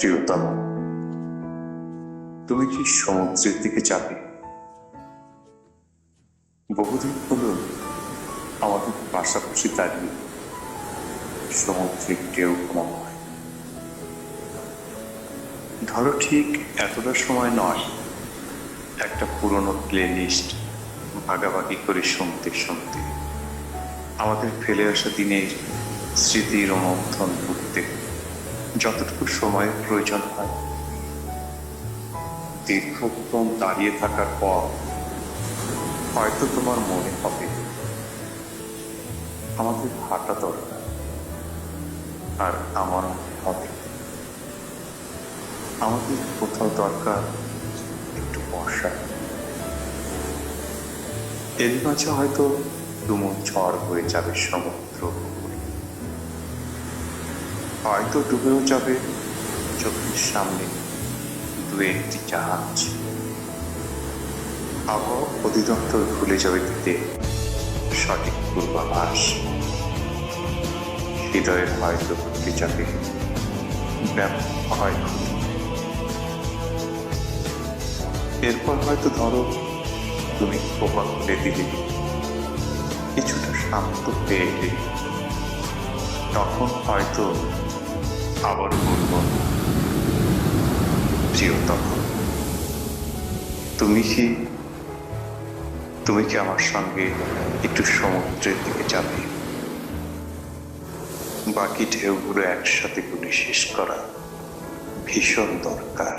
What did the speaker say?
প্রিয়তম, তুমি কি সমুদ্রের দিকে যাবে? বহুদিন হলো আমাদের পাশাপাশি দাঁড়িয়ে সমুদ্রের ঢেউ কম হয়। ধরো ঠিক এতটা সময় নয়, একটা পুরনো প্লে লিস্ট ভাগাভাগি করে শুনতে শুনতে আমাদের ফেলে আসা দিনের স্মৃতির রোমন্থন করতে যতটুকু সময়ের প্রয়োজন হয়। দীর্ঘক্ষণ দাঁড়িয়ে থাকার পর হয়তো তোমার মনে হবে আমাদের হাঁটা দরকার, আর আমার মনে হবে আমাদের কোথাও দরকার একটু বর্ষা। এর মাঝে হয়তো তুমুল ঝড় হয়ে যাবে সমুদ্র, হয়তো ডুবেও যাবে চোখের সামনে দু একটি জাহাজ। আবহাওয়া অধিদপ্তর ভুলে যাবে দিতে সঠিক পূর্বাভাস। হৃদয়ের হয়তো ঘটে যাবে ব্যাপক ক্ষয়ক্ষতি। এরপর হয়তো ধরো তুমি খোপা খুলে দিলে, কিছুটা শান্ত পেয়ে এলে, তখন হয়তো আবার বলব, প্রিয়তম, তুমি কি আমার সঙ্গে একটু সমুদ্রের দিকে যাবে? বাকি ঢেউগুলো একসাথে করে শেষ করা ভীষণ দরকার।